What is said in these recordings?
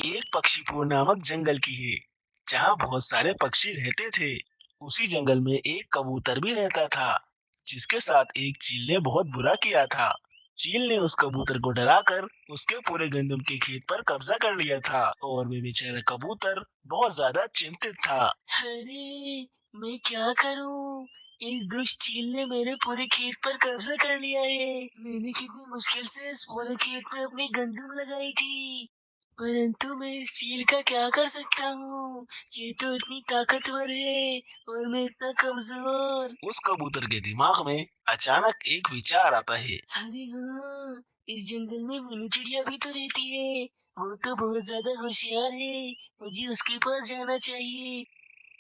एक पक्षीपुर नामक जंगल की है, जहाँ बहुत सारे पक्षी रहते थे। उसी जंगल में एक कबूतर भी रहता था, जिसके साथ एक चील ने बहुत बुरा किया था। चील ने उस कबूतर को डराकर उसके पूरे गंदम के खेत पर कब्जा कर लिया था और वे बेचारा कबूतर बहुत ज्यादा चिंतित था। अरे, मैं क्या करूं? इस दुष्ट चील ने मेरे पूरे खेत पर कब्जा कर लिया है। मैंने कितनी मुश्किल से इस पूरे खेत में अपनी गंदम लगाई थी, परंतु मैं इस चील का क्या कर सकता हूँ? ये तो इतनी ताकतवर है और मैं इतना कमजोर। उस कबूतर के दिमाग में अचानक एक विचार आता है। अरे हाँ, इस जंगल में मीनू चिड़िया भी तो रहती है। वो तो बहुत ज्यादा होशियार है, मुझे उसके पास जाना चाहिए।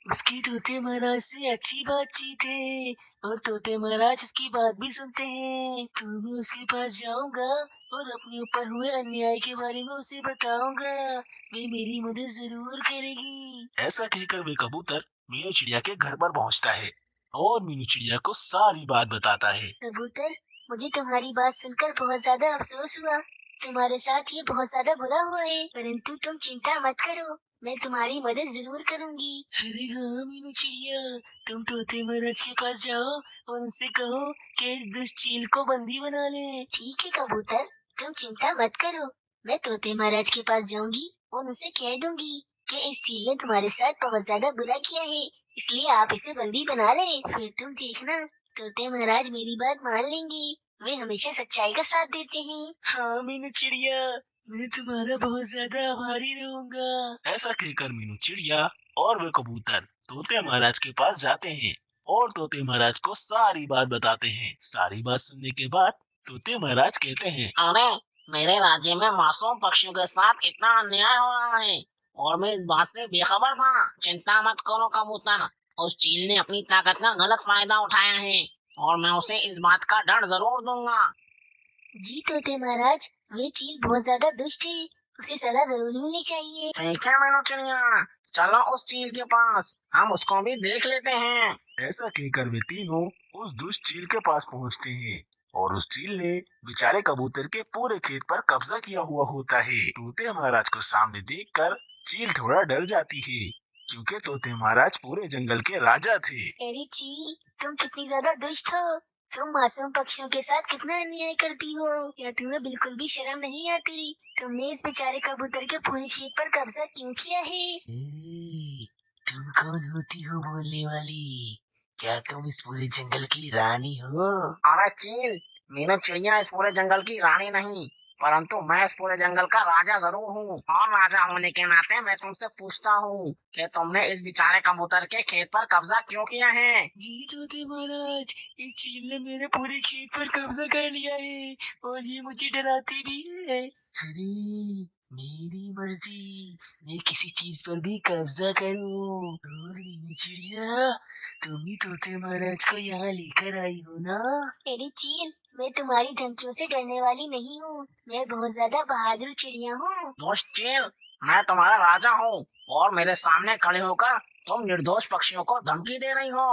उसकी तोते महाराज से अच्छी बातचीत है और तोते महाराज उसकी बात भी सुनते हैं। तो मैं उसके पास जाऊंगा और अपने ऊपर हुए अन्याय के बारे में उसे बताऊंगा। वे मेरी मदद जरूर करेगी। ऐसा कहकर वे कबूतर मीनू चिड़िया के घर पर पहुंचता है और मीनू चिड़िया को सारी बात बताता है। कबूतर, मुझे तुम्हारी बात सुनकर बहुत ज्यादा अफसोस हुआ। तुम्हारे साथ ये बहुत ज्यादा बुरा हुआ है, परंतु तुम चिंता मत करो, मैं तुम्हारी मदद जरूर करूंगी। अरे हाँ मीनू चिड़िया, तुम तोते महाराज के पास जाओ और उनसे कहो कि इस दुष्ट चील को बंदी बना ले। ठीक है कबूतर, तुम चिंता मत करो, मैं तोते महाराज के पास जाऊंगी और उनसे कह दूंगी कि इस चील ने तुम्हारे साथ बहुत ज्यादा बुरा किया है, इसलिए आप इसे बंदी बना ले। फिर तुम देखना, तोते महाराज मेरी बात मान लेंगे। वे हमेशा सच्चाई का साथ देते हैं। हाँ मीनू चिड़िया, मैं तुम्हारा बहुत ज्यादा आभारी रहूंगा। ऐसा कहकर मीनू चिड़िया और वे कबूतर तोते महाराज के पास जाते हैं और तोते महाराज को सारी बात बताते हैं। सारी बात सुनने के बाद तोते महाराज कहते हैं, अरे, मेरे राज्य में मासूम पक्षियों के साथ इतना अन्याय हो रहा है और मैं इस बात से बेखबर था। चिंता मत करो कबूतर, उस चील ने अपनी ताकत का गलत फायदा उठाया है और मैं उसे इस बात का डर जरूर दूंगा। जी तोते महाराज, वे चील बहुत ज्यादा दुष्ट है, उसे सजा जरूर मिलनी चाहिए। ठीक है मीनू चिड़िया, चलो उस चील के पास, हम उसको भी देख लेते हैं। ऐसा कहकर वे तीनों उस दुष्ट चील के पास पहुंचते हैं और उस चील ने बेचारे कबूतर के पूरे खेत पर कब्जा किया हुआ होता है। तोते महाराज को सामने देखकर चील थोड़ा डर जाती है, क्योंकि तोते महाराज पूरे जंगल के राजा थे। अरे चील, तुम कितनी ज्यादा दुष्ट हो। तुम मासूम पक्षियों के साथ कितना अन्याय करती हो। क्या तुम्हें बिल्कुल भी शर्म नहीं आती? तुमने इस बेचारे कबूतर के पूरे खेत पर कब्जा क्यों किया है? तुम कौन होती हो बोलने वाली? क्या तुम इस पूरे जंगल की रानी हो? अरे चील, मीनू चिड़िया इस पूरे जंगल की रानी नहीं, परंतु मैं इस पूरे जंगल का राजा जरूर हूँ और राजा होने के नाते मैं तुमसे पूछता हूँ कि तुमने इस बेचारे कबूतर के खेत पर कब्जा क्यों किया है? जी तोते महाराज, इस चील ने मेरे पूरे खेत पर कब्जा कर लिया है और ये मुझे डराती भी है। अरे मेरी मर्जी, मैं किसी चीज पर भी कब्जा करूं। और मीनू चिड़िया, तुम ही तोते महाराज को यहाँ लेकर आई हो ना? अरे चील, मैं तुम्हारी धमकियों से डरने वाली नहीं हूँ, मैं बहुत ज्यादा बहादुर चिड़िया हूँ। दोस्त चील, मैं तुम्हारा राजा हूँ और मेरे सामने खड़े होकर तुम निर्दोष पक्षियों को धमकी दे रही हो।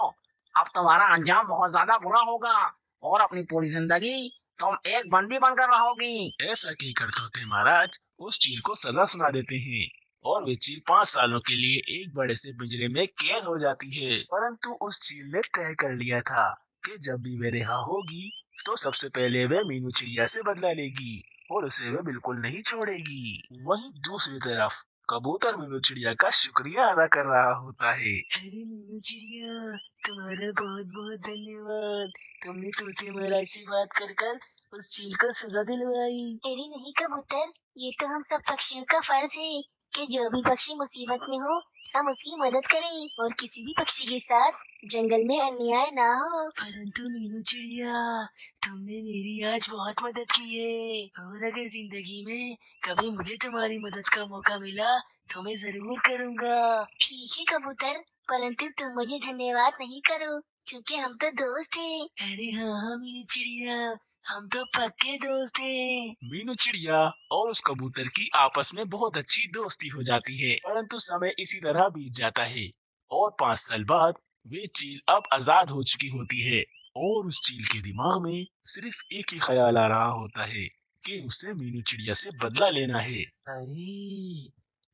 अब तुम्हारा अंजाम बहुत ज्यादा बुरा होगा और अपनी पूरी जिंदगी तुम एक बंदी बनकर रहोगी। ऐसा कहकर तोते महाराज उस चील को सजा सुना देते हैं और वे चील 5 सालों के लिए एक बड़े से पिंजरे में कैद हो जाती है। परंतु उस चील ने तय कर लिया था कि जब भी वे रिहा होगी तो सबसे पहले वे मीनू चिड़िया से बदला लेगी और उसे वे बिल्कुल नहीं छोड़ेगी। वहीं दूसरी तरफ कबूतर मीनू चिड़िया का शुक्रिया अदा कर रहा होता है। अरे मीनू चिड़िया, तुम्हारा बहुत बहुत धन्यवाद। तुमने तोते महाराज से बात कर उस चील को सजा दिलवाई। अरे नहीं कबूतर, ये तो हम सब पक्षियों का फर्ज है कि जो भी पक्षी मुसीबत में हो हम उसकी मदद करें और किसी भी पक्षी के साथ जंगल में अन्याय ना हो। परंतु मीनू चिड़िया, तुमने मेरी आज बहुत मदद की है और अगर जिंदगी में कभी मुझे तुम्हारी मदद का मौका मिला तो मैं जरूर करूँगा। ठीक है कबूतर, परंतु तुम मुझे धन्यवाद नहीं करो, क्योंकि हम तो दोस्त हैं। अरे हाँ मीनू चिड़िया, हम तो पक्के दोस्त हैं। मीनू चिड़िया और उस कबूतर की आपस में बहुत अच्छी दोस्ती हो जाती है, परंतु समय इसी तरह बीत जाता है और 5 साल बाद वे चील अब आजाद हो चुकी होती है और उस चील के दिमाग में सिर्फ एक ही ख्याल आ रहा होता है कि उसे मीनू चिड़िया से बदला लेना है। अरे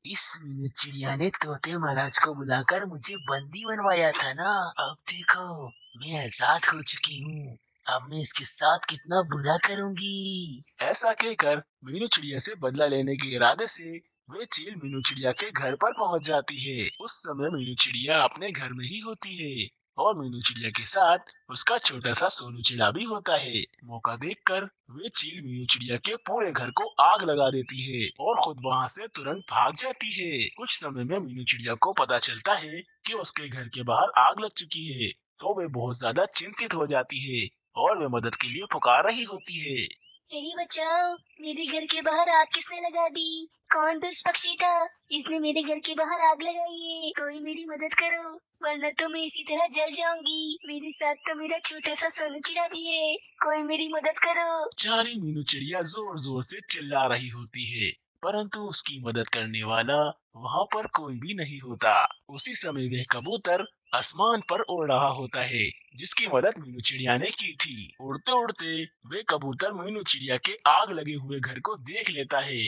इस मीनू चिड़िया ने तोते महाराज को बुलाकर मुझे बंदी बनवाया था ना। अब देखो मैं आजाद हो चुकी हूँ। अब मैं इसके साथ कितना बुरा करूंगी। ऐसा कहकर मीनू चिड़िया से बदला लेने के इरादे से वे चील मीनू चिड़िया के घर पर पहुंच जाती है। उस समय मीनू चिड़िया अपने घर में ही होती है और मीनू चिड़िया के साथ उसका छोटा सा सोनू चिड़ा भी होता है। मौका देखकर वे चील मीनू चिड़िया के पूरे घर को आग लगा देती है और खुद वहां से तुरंत भाग जाती है। कुछ समय में मीनू चिड़िया को पता चलता है कि उसके घर के बाहर आग लग चुकी है, तो वे बहुत ज्यादा चिंतित हो जाती है और वे मदद के लिए पुकार रही होती है। मेरी बचाओ, मेरे घर के बाहर आग किसने लगा दी? कौन दुष्ट पक्षी था जिसने मेरे घर के बाहर आग लगाई है? कोई मेरी मदद करो, वरना तो मैं इसी तरह जल जाऊंगी। मेरे साथ तो मेरा छोटा सा सोनू चिड़ा भी है, कोई मेरी मदद करो। बेचारी मीनू चिड़िया जोर जोर से चिल्ला रही होती है, परंतु उसकी मदद करने वाला वहाँ पर कोई भी नहीं होता। उसी समय वह कबूतर आसमान पर उड़ रहा होता है, जिसकी मदद मीनू चिड़िया ने की थी। उड़ते उड़ते वे कबूतर मीनू चिड़िया के आग लगे हुए घर को देख लेता है।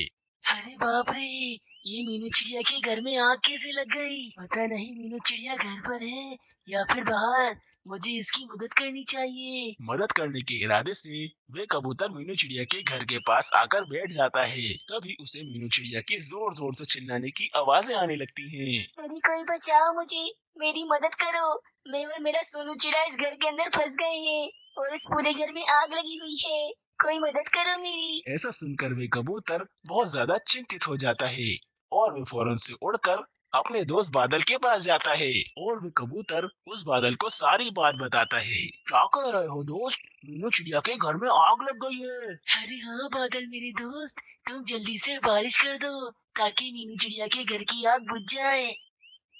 अरे बाप रे, ये मीनू चिड़िया के घर में आग कैसे लग गई? पता नहीं मीनू चिड़िया घर पर है या फिर बाहर। मुझे इसकी मदद करनी चाहिए। मदद करने के इरादे से वे कबूतर मीनू चिड़िया के घर के पास आकर बैठ जाता है। तभी उसे मीनू चिड़िया की जोर जोर से चिल्लाने की आवाजें आने लगती हैं। अरे कोई बचाओ मुझे, मेरी मदद करो। मैं और मेरा सोनू चिड़ा इस घर के अंदर फंस गए हैं और इस पूरे घर में आग लगी हुई है। कोई मदद करो मेरी। ऐसा सुनकर वे कबूतर बहुत ज्यादा चिंतित हो जाता है और वे फौरन से उड़कर अपने दोस्त बादल के पास जाता है और वे कबूतर उस बादल को सारी बात बताता है। क्या कह रहे हो दोस्त, मीनू चिड़िया के घर में आग लग गई है। अरे हाँ बादल मेरे दोस्त, तुम जल्दी से बारिश कर दो ताकि मीनू चिड़िया के घर की आग बुझ जाए।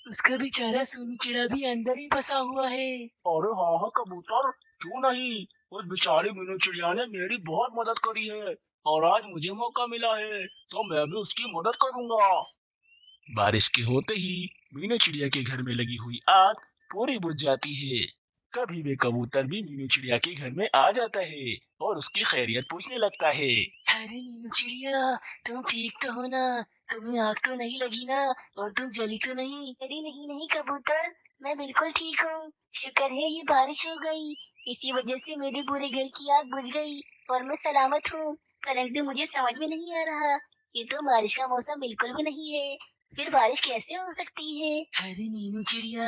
उसका बेचारा सोनू चिड़ा भी अंदर ही फंसा हुआ है। अरे हाँ हाँ कबूतर, क्यों नहीं। उस बेचारी मीनू चिड़िया ने मेरी बहुत मदद करी है और आज मुझे मौका मिला है तो मैं भी उसकी मदद करूंगा। बारिश के होते ही मीनू चिड़िया के घर में लगी हुई आग पूरी बुझ जाती है। तभी वे कबूतर भी मीनू चिड़िया के घर में आ जाता है और उसकी खैरियत पूछने लगता है। अरे मीनू चिड़िया, तुम ठीक तो हो ना? तुम्हें आग तो नहीं लगी ना और तुम जली तो नहीं? अरे नहीं नहीं कबूतर, मैं बिल्कुल ठीक हूँ। शुक्र है ये बारिश हो गई, इसी वजह से मेरे पूरे घर की आग बुझ गई और मैं सलामत हूँ। परंतु मुझे समझ में नहीं आ रहा, ये तो बारिश का मौसम बिल्कुल भी नहीं है, फिर बारिश कैसे हो सकती है? अरे मीनू चिड़िया,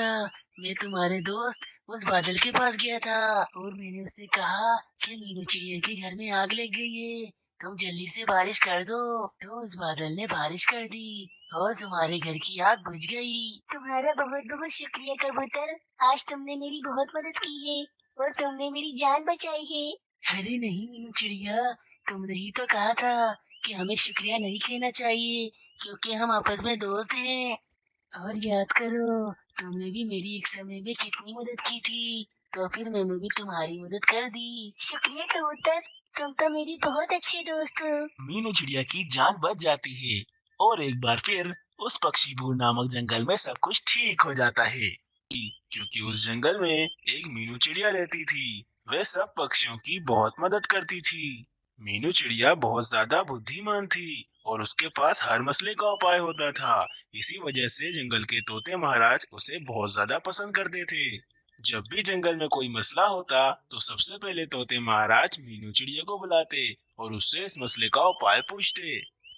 मैं तुम्हारे दोस्त उस बादल के पास गया था और मैंने उससे कहा कि मीनू चिड़िया के घर में आग लग गई है, तुम जल्दी से बारिश कर दो। तो उस बादल ने बारिश कर दी और तुम्हारे घर की आग बुझ गई। तुम्हारा बहुत बहुत शुक्रिया कबूतर, आज तुमने मेरी बहुत मदद की है और तुमने मेरी जान बचाई है। अरे नहीं मीनू चिड़िया, तुमने ही तो कहा था कि हमें शुक्रिया नहीं कहना चाहिए क्योंकि हम आपस में दोस्त हैं। और याद करो, तुमने भी मेरी एक समय में कितनी मदद की थी, तो फिर मैंने भी तुम्हारी मदद कर दी। शुक्रिया कबूतर, तुम तो मेरी बहुत अच्छे दोस्त हो। मीनू चिड़िया की जान बच जाती है और एक बार फिर उस पक्षीपुर नामक जंगल में सब कुछ ठीक हो जाता है, क्योंकि उस जंगल में एक मीनू चिड़िया रहती थी। वह सब पक्षियों की बहुत मदद करती थी। मीनू चिड़िया बहुत ज्यादा बुद्धिमान थी और उसके पास हर मसले का उपाय होता था। इसी वजह से जंगल के तोते महाराज उसे बहुत ज्यादा पसंद करते थे। जब भी जंगल में कोई मसला होता तो सबसे पहले तोते महाराज मीनू चिड़िया को बुलाते और उससे इस मसले का उपाय पूछते।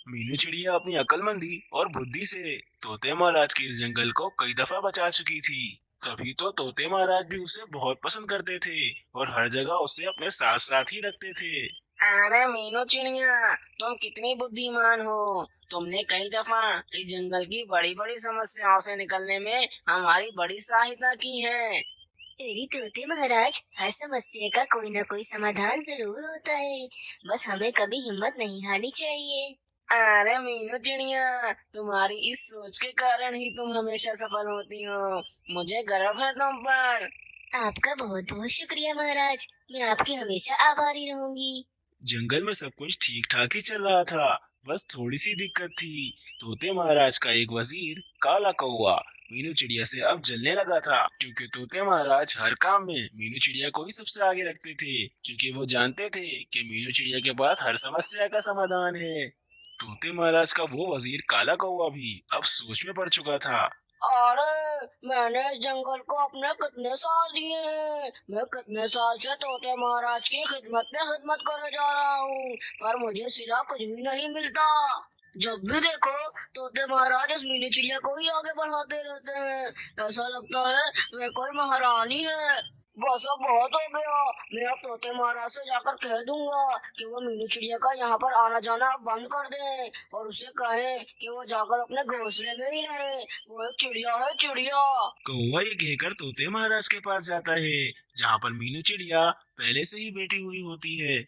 मीनू चिड़िया अपनी अक्लमंदी और बुद्धि से तोते महाराज के इस जंगल को कई दफा बचा चुकी थी। तभी तो तोते महाराज भी उसे बहुत पसंद करते थे और हर जगह उसे अपने साथ साथ ही रखते थे। अरे मीनू चिड़िया, तुम कितनी बुद्धिमान हो। तुमने कई दफा इस जंगल की बड़ी बड़ी समस्याओं से निकलने में हमारी बड़ी सहायता की है। अरे तोते महाराज, हर समस्या का कोई ना कोई समाधान जरूर होता है, बस हमें कभी हिम्मत नहीं हारनी चाहिए। अरे मीनू चिड़िया, तुम्हारी इस सोच के कारण ही तुम हमेशा सफल होती हो। मुझे गर्व है तुम पर। आपका बहुत बहुत शुक्रिया महाराज, मैं आपकी हमेशा आभारी रहूंगी। जंगल में सब कुछ ठीक ठाक ही चल रहा था, बस थोड़ी सी दिक्कत थी। तोते महाराज का एक वजीर काला कौवा मीनू चिड़िया से अब जलने लगा था, क्योंकि तोते महाराज हर काम में मीनू चिड़िया को ही सबसे आगे रखते थे, क्योंकि वो जानते थे कि मीनू चिड़िया के पास हर समस्या का समाधान है। तोते महाराज का वो वजीर काला कौवा भी अब सोच में पड़ चुका था। अरे मैंने इस जंगल को अपने कितने साल दिए हैं। मैं कितने साल से तोते महाराज की खिदमत करे जा रहा हूँ, पर मुझे सिला कुछ भी नहीं मिलता। जब भी देखो तोते महाराज इस मीनी चिड़िया को ही आगे बढ़ाते रहते हैं। ऐसा लगता है वे कोई महारानी है। बस अब बहुत हो गया। मैं अब तोते महाराज से जाकर कह दूंगा कि वो मीनू चिड़िया का यहाँ पर आना जाना बंद कर दे और उसे कहें कि वो जाकर अपने घोंसले में ही रहे। वो एक चिड़िया है, चिड़िया। कौवा ये कहकर तोते महाराज के पास जाता है, जहाँ पर मीनू चिड़िया पहले से ही बैठी हुई होती है।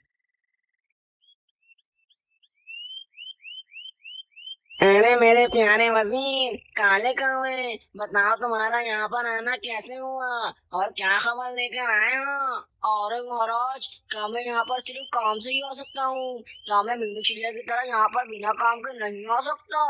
अरे मेरे प्यारे वजीर काले कौवे, बताओ तुम्हारा यहाँ पर आना कैसे हुआ और क्या खबर लेकर आए हो। अरे महाराज, क्या मैं यहाँ पर सिर्फ काम से ही आ सकता हूँ? क्या मैं मीनू चिड़िया की तरह यहाँ पर बिना काम के नहीं आ सकता?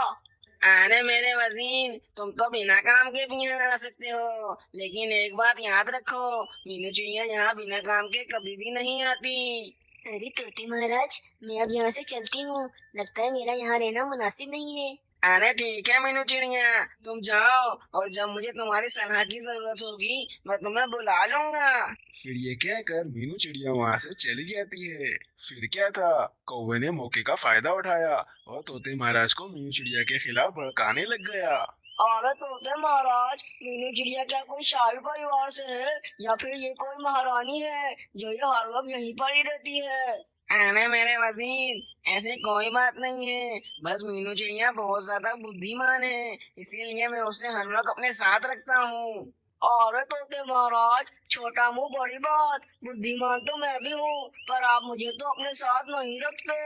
अरे मेरे वजीर, तुम तो बिना काम के भी यहाँ आ सकते हो, लेकिन एक बात याद रखो, मीनू चिड़िया यहाँ बिना काम के कभी भी नहीं आती। अरे तोते महाराज, मैं अब यहाँ से चलती हूँ। लगता है मेरा यहाँ रहना मुनासिब नहीं है। अरे ठीक है मीनू चिड़िया, तुम जाओ और जब मुझे तुम्हारी सलाह की जरूरत होगी मैं तुम्हें बुला लूंगा। फिर ये कहकर मीनू चिड़िया वहाँ से चली जाती है। फिर क्या था, कौवे ने मौके का फायदा उठाया और तोते महाराज को मीनू चिड़िया के खिलाफ भड़काने लग गया। अरे तोते महाराज, मीनू चिड़िया क्या कोई शाही परिवार से है या फिर ये कोई महारानी है जो ये हर वक्त यहीं पर ही रहती है? अरे मेरे वजीर, ऐसी कोई बात नहीं है। बस मीनू चिड़िया बहुत ज्यादा बुद्धिमान है, इसीलिए मैं उसे हर वक्त अपने साथ रखता हूँ। अरे तोते महाराज, छोटा मुंह बड़ी बात। बुद्धिमान तो मैं भी हूँ, पर आप मुझे तो अपने साथ नहीं रखते।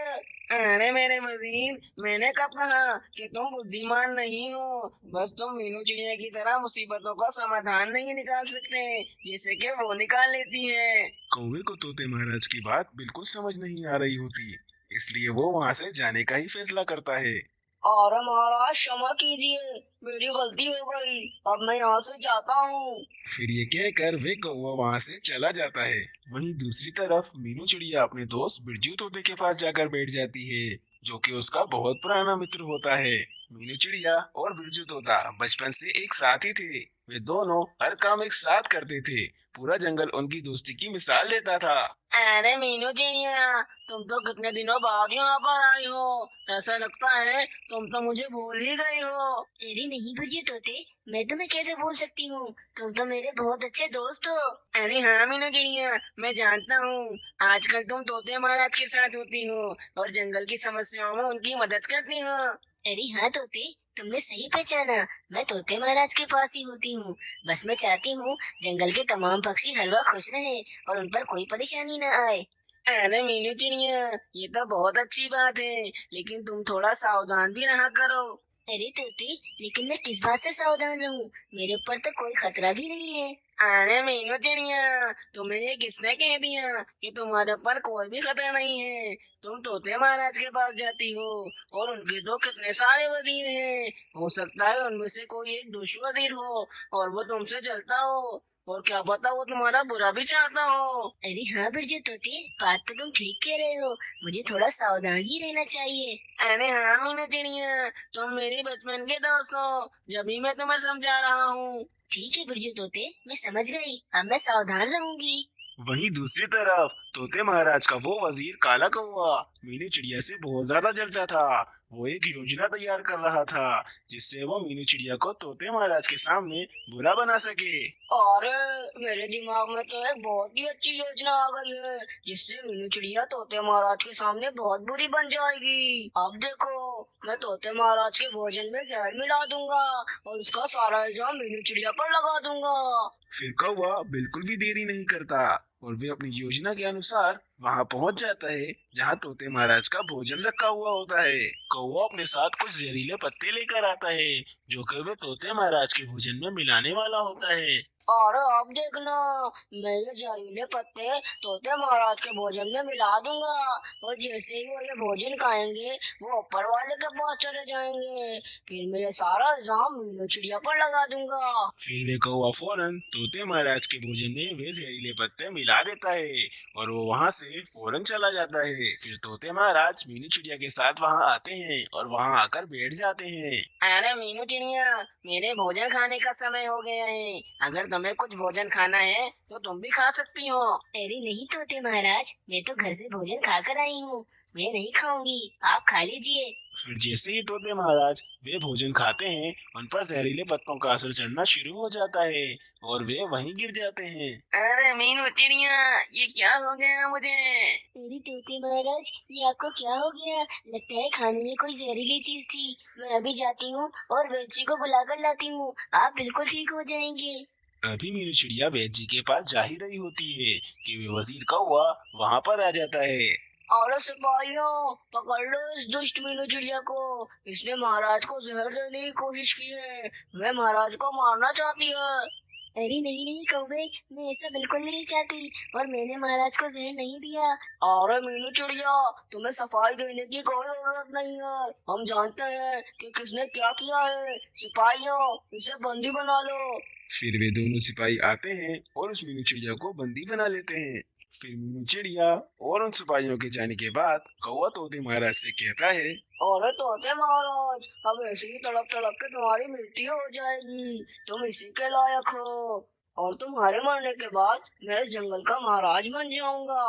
अरे मेरे वजीर, मैंने कब कहा कि तुम बुद्धिमान नहीं हो? बस तुम मीनू चिड़िया की तरह मुसीबतों का समाधान नहीं निकाल सकते जैसे कि वो निकाल लेती है। कौवे को तोते महाराज की बात बिल्कुल समझ नहीं आ रही होती, इसलिए वो वहाँ से जाने का ही फैसला करता है। और महाराज क्षमा कीजिए, मेरी गलती हो गई, अब मैं यहाँ से जाता हूँ। फिर ये कहकर वे कौवा वहाँ से चला जाता है। वहीं दूसरी तरफ मीनू चिड़िया अपने दोस्त बिरजू तोते के पास जाकर बैठ जाती है, जो कि उसका बहुत पुराना मित्र होता है। मीनू चिड़िया और बिरजू तोता बचपन से एक साथ ही थे। वे दोनों हर काम एक साथ करते थे। पूरा जंगल उनकी दोस्ती की मिसाल देता था। अरे मीनू चिड़िया, तुम तो कितने दिनों बाद यहाँ पर आई हो। ऐसा लगता है तुम तो मुझे भूल ही गई हो। अरे नहीं बुझे तोते, मैं तुम्हें कैसे भूल सकती हूँ? तुम तो मेरे बहुत अच्छे दोस्त हो। अरे हाँ मीनू चिड़िया, मैं जानता हूँ आजकल तुम तोते महाराज के साथ होती हो और जंगल की समस्याओं में उनकी मदद करती हो। अरे हाँ तोते, तुमने सही पहचाना। मैं तोते महाराज के पास ही होती हूँ। बस मैं चाहती हूँ जंगल के तमाम पक्षी हर वक्त खुश रहें और उन पर कोई परेशानी न आए। अरे मीनू चिड़िया, ये तो बहुत अच्छी बात है, लेकिन तुम थोड़ा सावधान भी रहा करो। अरे तोते, लेकिन मैं किस बात से सावधान रहूँ? मेरे ऊपर तो कोई खतरा भी नहीं है। अरे मीनू चिड़िया, तुम्हें ये किसने कह दिया कि तुम्हारे ऊपर कोई भी खतरा नहीं है? तुम तोते महाराज के पास जाती हो और उनके तो कितने सारे वजीर हैं। हो सकता है उनमें से कोई एक दुष्ट वजीर हो और वो तुमसे जलता हो, और क्या पता वो तुम्हारा बुरा भी चाहता हो। अरे हाँ बिरजू तोते, बात तो तुम ठीक कह रहे हो। मुझे थोड़ा सावधान ही रहना चाहिए। अरे हाँ मीनू चिड़िया, तुम मेरी बचपन के दोस्त हो, जब भी मैं तुम्हें समझा रहा हूँ। ठीक है बिरजू तोते, मैं समझ गई। अब मैं सावधान रहूंगी। वहीं दूसरी तरफ तोते महाराज का वो वजीर काला कौवा मीनू चिड़िया से बहुत ज्यादा जलता था। वो एक योजना तैयार कर रहा था, जिससे वो मीनू चिड़िया को तोते महाराज के सामने बुरा बना सके। अरे मेरे दिमाग में तो एक बहुत ही अच्छी योजना आ गई है, जिससे मीनू चिड़िया तोते महाराज के सामने बहुत बुरी बन जाएगी। अब देखो, मैं तोते महाराज के भोजन में जहर मिला दूंगा और उसका सारा इल्जाम मीनू चिड़िया पर लगा दूंगा। फिर कौवा बिल्कुल भी देरी नहीं करता और वे अपनी योजना के अनुसार वहां पहुंच जाता है, जहां तोते महाराज का भोजन रखा हुआ होता है। कौवा अपने साथ कुछ जहरीले पत्ते लेकर आता है, जो कि वे तोते महाराज के भोजन में मिलाने वाला होता है। और अब देखना, मैं ये जहरीले पत्ते तोते महाराज के भोजन में मिला दूंगा और जैसे ही वो ये भोजन खाएंगे वो ऊपर वाले के पास चले जाएंगे। फिर मैं ये सारा इल्जाम मीनू चिड़िया पर लगा दूंगा। फिर वे कौवा फौरन तोते महाराज के भोजन में वे जहरीले पत्ते मिला खिला देता है और वो वहाँ से फौरन चला जाता है। फिर तोते महाराज मीनू चिड़िया के साथ वहाँ आते हैं और वहाँ आकर बैठ जाते हैं। अरे मीनू चिड़िया, मेरे भोजन खाने का समय हो गया है। अगर तुम्हें कुछ भोजन खाना है तो तुम भी खा सकती हो। अरे नहीं तोते महाराज, मैं तो घर से भोजन खाकर आई हूँ, मैं नहीं खाऊंगी, आप खा लीजिए। फिर जैसे ही तोते महाराज वे भोजन खाते हैं, उन पर जहरीले पत्तों का असर चढ़ना शुरू हो जाता है और वे वहीं गिर जाते हैं। अरे मीनू चिड़िया, ये क्या हो गया मुझे? अरे तोते महाराज, ये आपको क्या हो गया? लगता है खाने में कोई जहरीली चीज थी। मैं अभी जाती हूँ और वैद्य को बुलाकर लाती हूँ, आप बिल्कुल ठीक हो जाएंगे। अभी मीनू चिड़िया वैद्य जी के पास जा ही रही होती है कि वे वजीर कौवा वहाँ पर आ जाता है। और सिपाहियों, पकड़ लो इस दुष्ट मीनू चिड़िया को। इसने महाराज को जहर देने की कोशिश की है। वह महाराज को मारना चाहती है। अरे नहीं नहीं कौवे, मैं ऐसा बिल्कुल नहीं चाहती और मैंने महाराज को जहर नहीं दिया। अरे मीनू चिड़िया, तुम्हें सफाई देने की कोई जरूरत नहीं है। हम जानते हैं कि किसने क्या किया है। सिपाहियों, इसे बंदी बना लो। फिर वे दोनों सिपाही आते हैं और उस मीनू चिड़िया को बंदी बना लेते हैं। फिर मीनू चिड़िया और उन सिपाहियों के जाने के बाद कौवा तोते महाराज से कहता है, अरे तोते महाराज, अब ऐसे ही तड़प तड़प के तुम्हारी मृत्यु हो जाएगी। तुम इसी के लायक हो और तुम्हारे मरने के बाद मैं इस जंगल का महाराज बन जाऊंगा।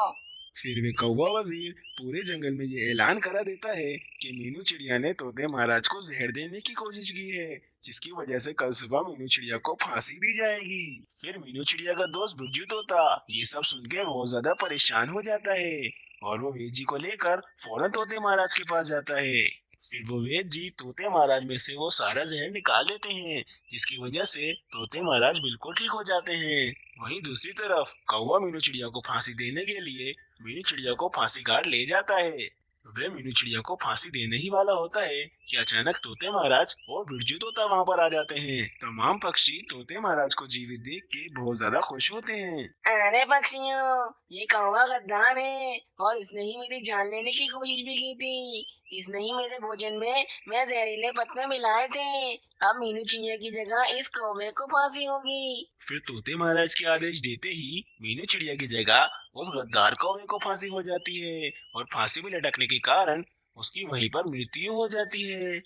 फिर वे कौवा वजीर पूरे जंगल में ये ऐलान करा देता है कि मीनू चिड़िया ने तोते महाराज को जहर देने की कोशिश की है, जिसकी वजह से कल सुबह मीनू चिड़िया को फांसी दी जाएगी। फिर मीनू चिड़िया का दोस्त बिरजू तोता ये सब सुन के बहुत ज्यादा परेशान हो जाता है और वो वेद जी को लेकर फौरन तोते महाराज के पास जाता है। फिर वो वेद जी तोते महाराज में से वो सारा जहर निकाल देते हैं, जिसकी वजह से तोते महाराज बिल्कुल ठीक हो जाते हैं। वहीं दूसरी तरफ कौवा मीनू चिड़िया को फांसी देने के लिए मीनू चिड़िया को फांसी काट ले जाता है। वे मीनू चिड़िया को फांसी देने ही वाला होता है कि अचानक तोते महाराज और बिरजू तोता वहाँ पर आ जाते हैं। तमाम पक्षी तोते महाराज को जीवित देख के बहुत ज्यादा खुश होते हैं। अरे पक्षियों, ये कौवा गद्दार है और इसने ही मेरी जान लेने की कोशिश भी की थी। इसने ही मेरे भोजन में मैं जहरीले पत्ते मिलाए थे। अब मीनू चिड़िया की जगह इस कौवे को फांसी होगी। फिर तोते महाराज के आदेश देते ही मीनू चिड़िया की जगह उस गद्दार कौवे को फांसी हो जाती है और फांसी में लटकने के कारण उसकी वहीं पर मृत्यु हो जाती है।